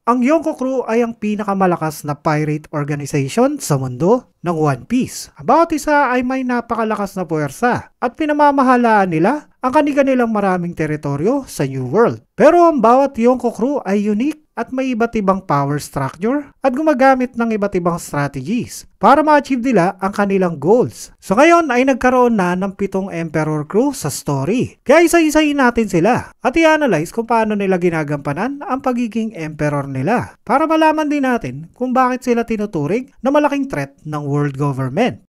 ang Yonko Crew ay ang pinakamalakas na pirate organization sa mundo ng One Piece. Bawat isa ay may napakalakas na puwersa at pinamamahalaan nila ang kanilang maraming teritoryo sa New World. Pero ang bawat Yonko Crew ay unique at may iba't ibang power structure at gumagamit ng iba't ibang strategies para ma-achieve nila ang kanilang goals. So ngayon ay nagkaroon na ng 7 Emperor Crew sa story. Kaya isa-isahin natin sila at i-analyze kung paano nila ginagampanan ang pagiging Emperor nila para malaman din natin kung bakit sila tinuturing na malaking threat ng world government.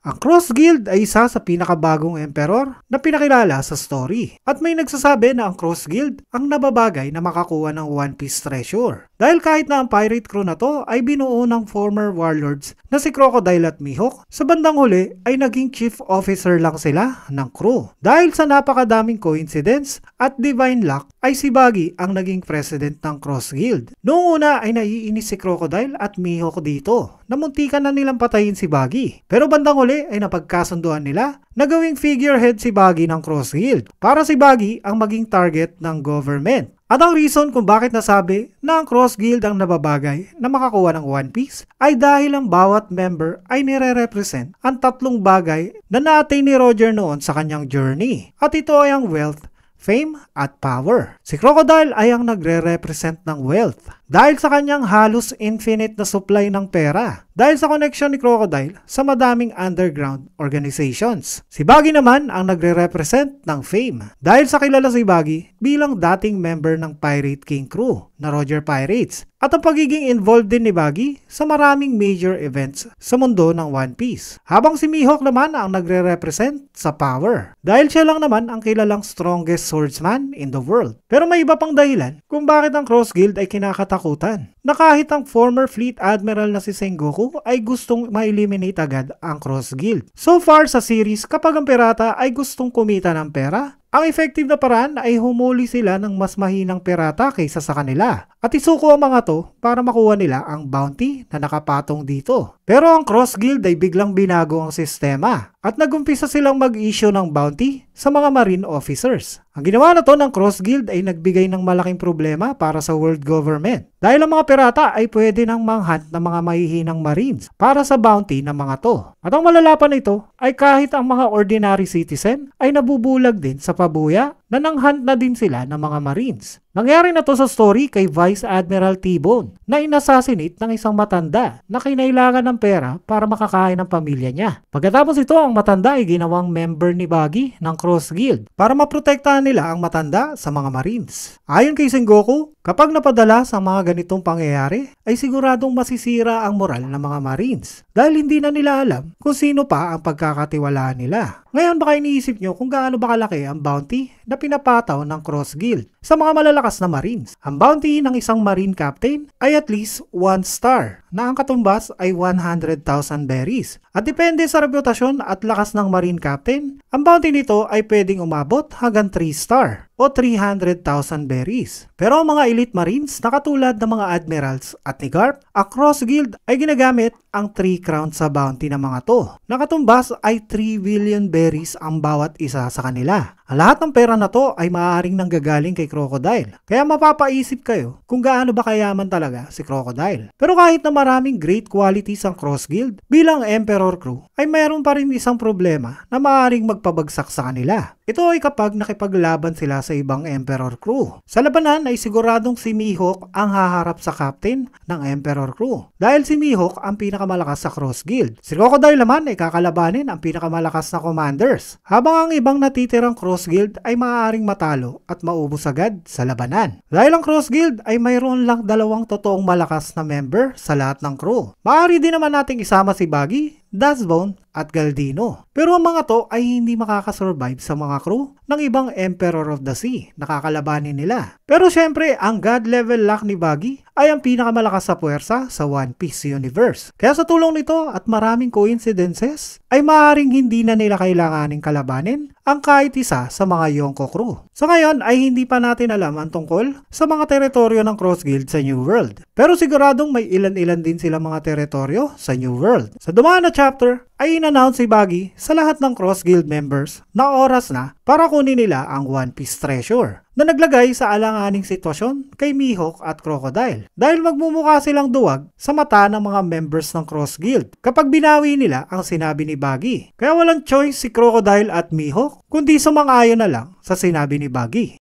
Ang Cross Guild ay isa sa pinakabagong emperor na pinakilala sa story. At may nagsasabi na ang Cross Guild ang nababagay na makakuha ng One Piece treasure. Dahil kahit na ang pirate crew na to ay binuo ng former warlords na si Crocodile at Mihawk, sa bandang huli ay naging chief officer lang sila ng crew. Dahil sa napakadaming coincidence at divine luck ay si Buggy ang naging president ng Cross Guild. Noong una ay naiinis si Crocodile at Mihawk dito na muntikan na nilang patayin si Buggy. Pero bandang huli ay napagkasunduan nila na gawing figurehead si Buggy ng Cross Guild para si Buggy ang maging target ng government. At ang reason kung bakit nasabi na ang Cross Guild ang nababagay na makakuha ng One Piece ay dahil ang bawat member ay nire-represent ang 3 bagay na na-attain ni Roger noon sa kanyang journey. At ito ay ang wealth, fame at power. Si Crocodile ay ang nagre-represent ng wealth dahil sa kanyang halos infinite na supply ng pera. Dahil sa connection ni Crocodile sa madaming underground organizations. Si Buggy naman ang nagre-represent ng fame. Dahil sa kilala si Buggy bilang dating member ng Pirate King crew na Roger Pirates. At ang pagiging involved din ni Buggy sa maraming major events sa mundo ng One Piece. Habang si Mihawk naman ang nagre-represent sa power. Dahil siya lang naman ang kilalang strongest swordsman in the world. Pero may iba pang dahilan kung bakit ang Cross Guild ay kinakatakutan. Na kahit ang former fleet admiral na si Sengoku ay gustong ma-eliminate agad ang Cross Guild. So far sa series, kapag ang pirata ay gustong kumita ng pera, ang effective na paraan ay humuli sila ng mas mahinang pirata kaysa sa kanila. At isuko ang mga to para makuha nila ang bounty na nakapatong dito. Pero ang Cross Guild ay biglang binago ang sistema at nagumpisa silang mag-issue ng bounty sa mga marine officers. Ang ginawa na to ng Cross Guild ay nagbigay ng malaking problema para sa world government. Dahil ang mga pirata ay pwede nang manghunt ng mga mahihinang marines para sa bounty ng mga to. At ang malalapan nito ay kahit ang mga ordinary citizen ay nabubulag din sa pabuya na nanghunt na din sila ng mga marines. Nangyari na to sa story kay Vice Admiral T-Bone na inassassinate ng isang matanda na kinailangan ng pera para makakain ng pamilya niya. Pagkatapos ito, ang matanda ay ginawang member ni Buggy ng Cross Guild para maprotektahan nila ang matanda sa mga marines. Ayon kay Sengoku, kapag napadala sa mga ganitong pangyayari ay siguradong masisira ang moral ng mga marines dahil hindi na nila alam kung sino pa ang pagkakatiwalaan nila. Ngayon baka iniisip nyo kung gaano ba kalaki ang bounty na pinapataw ng Cross Guild sa mga malalakas na marines. Ang bounty ng isang marine captain ay at least 1 star na ang katumbas ay 100,000 berries. At depende sa reputasyon at lakas ng marine captain, ang bounty nito ay pwedeng umabot hanggang 3 star o 300,000 berries. Pero ang mga elite marines na katulad ng mga admirals at ni Garp, ang Cross Guild ay ginagamit ang 3 crowns sa bounty ng mga to. Nakatumbas ay 3 billion berries ang bawat isa sa kanila. Ang lahat ng pera na to ay maaaring nanggagaling kay Crocodile. Kaya mapapaisip kayo kung gaano ba kayaman talaga si Crocodile. Pero kahit na maraming great qualities ang Cross Guild, bilang Emperor Crew ay mayroon pa rin isang problema na maaaring magpabagsak sa kanila. Ito ay kapag nakipaglaban sila sa ibang Emperor Crew. Sa labanan ay siguradong si Mihawk ang haharap sa captain ng Emperor Crew. Dahil si Mihawk ang pinakamalakas sa Cross Guild. Si Crocodile naman ay kakalabanin ang pinakamalakas na commanders. Habang ang ibang natitirang Cross Guild ay maaaring matalo at maubos agad sa labanan. Dahil ang Cross Guild ay mayroon lang 2 totoong malakas na member sa lahat ng crew. Maaari din naman nating isama si Buggy, Dustbone at Galdino. Pero ang mga to ay hindi makakasurvive sa mga crew ng ibang Emperor of the Sea na kakalabanin nila. Pero syempre, ang God level luck ni Buggy ay ang pinakamalakas sa puwersa sa One Piece universe. Kaya sa tulong nito at maraming coincidences, ay maaaring hindi na nila kailanganing kalabanin ang kahit isa sa mga Yonko crew. So ngayon ay hindi pa natin alam ang tungkol sa mga teritoryo ng Cross Guild sa New World. Pero siguradong may ilan-ilan din sila mga teritoryo sa New World. Sa dumaan na chapter ay in-announce si Buggy sa lahat ng Cross Guild members na oras na para kunin nila ang One Piece treasure na naglagay sa alanganing sitwasyon kay Mihawk at Crocodile dahil magmumukha silang duwag sa mata ng mga members ng Cross Guild kapag binawi nila ang sinabi ni Buggy. Kaya walang choice si Crocodile at Mihawk kundi sumang-ayon na lang sa sinabi ni Buggy.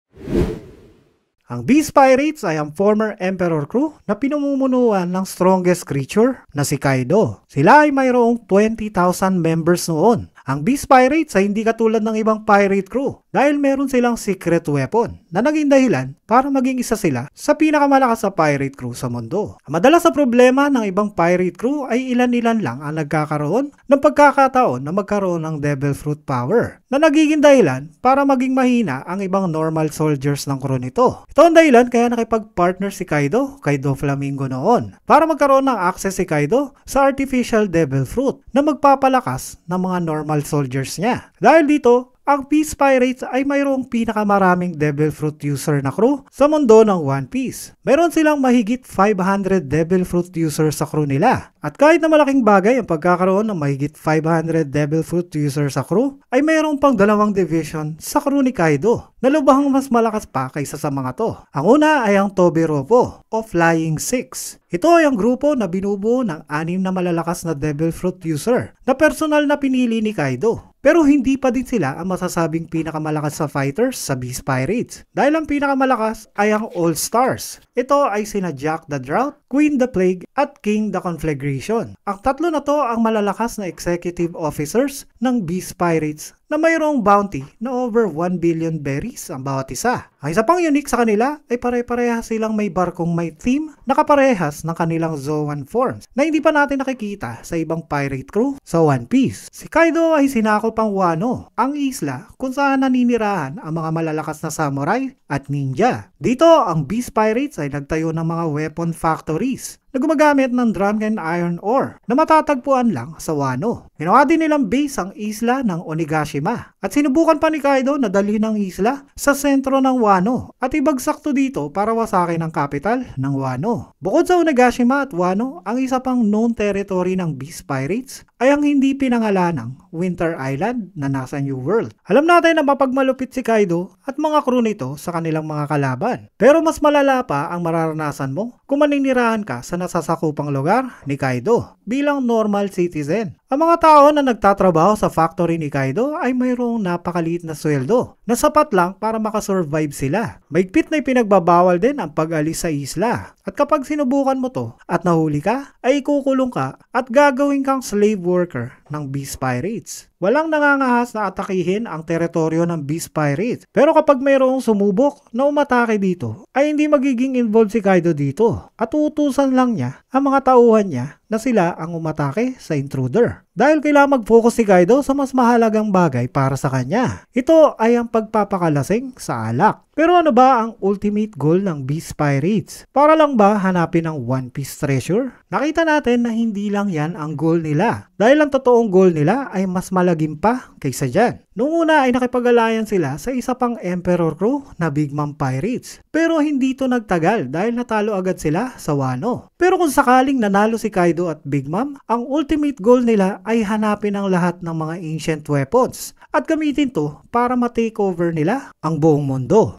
Ang Beast Pirates ay ang former Emperor crew na pinamumunuan ng strongest creature na si Kaido. Sila ay mayroong 20,000 members noon. Ang Beast Pirates ay hindi katulad ng ibang pirate crew dahil meron silang secret weapon na naging dahilan para maging isa sila sa pinakamalakas na pirate crew sa mundo. Madalas sa problema ng ibang pirate crew ay ilan-ilan lang ang nagkakaroon ng pagkakataon na magkaroon ng Devil Fruit power na nagiging dahilan para maging mahina ang ibang normal soldiers ng crew nito. Ito ang dahilan kaya nakipag-partner si Kaido kay Doflamingo noon para magkaroon ng access si Kaido sa artificial Devil Fruit na magpapalakas ng mga normal soldiers niya. Dahil dito, ang Beast Pirates ay mayroong pinakamaraming Devil Fruit user na crew sa mundo ng One Piece. Mayroon silang mahigit 500 Devil Fruit users sa crew nila. At kahit na malaking bagay ang pagkakaroon ng mahigit 500 Devil Fruit users sa crew, ay mayroong pang dalawang division sa crew ni Kaido na lubhang mas malakas pa kaysa sa mga to. Ang una ay ang Tobiropo o Flying Six. Ito ay ang grupo na binubuo ng 6 na malalakas na Devil Fruit user na personal na pinili ni Kaido. Pero hindi pa din sila ang masasabing pinakamalakas sa fighters sa Beast Pirates dahil ang pinakamalakas ay ang All Stars. Ito ay sina Jack the Drought, Queen the Plague at King the Conflagration. Ang tatlo na to ang malalakas na executive officers ng Beast Pirates na mayroong bounty na over 1 billion berries ang bawat isa. Ang isa pang unique sa kanila ay pare-parehas silang may barkong may theme na kaparehas ng kanilang Zoan forms na hindi pa natin nakikita sa ibang pirate crew sa One Piece. Si Kaido ay sinakop ang Wano, ang isla kung saan naninirahan ang mga malalakas na samurai at ninja. Dito, ang Beast Pirates ay nagtayo ng mga weapon factories na gumagamit ng drunken iron ore na matatagpuan lang sa Wano. Ginawa din nilang base ang isla ng Onigashima at sinubukan pa ni Kaido na dalhin ang isla sa sentro ng Wano at ibagsak to dito para wasakin ang capital ng Wano. Bukod sa Onigashima at Wano, ang isa pang known territory ng Beast Pirates ay ang hindi pinangalanang Winter Island na nasa New World. Alam natin na mapagmalupit si Kaido at mga crew nito sa kanilang mga kalaban. Pero mas malala pa ang mararanasan mo kung maninirahan ka sa nasasakupang lugar ni Kaido bilang normal citizen. Ang mga tao na nagtatrabaho sa factory ni Kaido ay mayroong napakaliit na sweldo na sapat lang para makasurvive sila. Maigpit na ipinagbabawal din ang pag-alis sa isla. At kapag sinubukan mo to at nahuli ka, ay ikukulong ka at gagawin kang slave worker ng Beast Pirates. Walang nangangahas na atakihin ang teritoryo ng Beast Pirates. Pero kapag mayroong sumubok na umatake dito, ay hindi magiging involved si Kaido dito at uutusan lang niya ang mga tauhan niya na sila ang umatake sa intruder. Dahil kailangan mag-focus si Kaido sa mas mahalagang bagay para sa kanya. Ito ay ang pagpapakalasing sa alak. Pero ano ba ang ultimate goal ng Beast Pirates? Para lang ba hanapin ang One Piece treasure? Nakita natin na hindi lang yan ang goal nila. Dahil ang totoong goal nila ay mas malagim pa kaysa dyan. Noong una ay nakipag-alayan sila sa isa pang Emperor crew na Big Mom Pirates. Pero hindi ito nagtagal dahil natalo agad sila sa Wano. Pero kung sakaling nanalo si Kaido at Big Mom, ang ultimate goal nila ay hanapin ang lahat ng mga ancient weapons at gamitin to para ma-takeover nila ang buong mundo.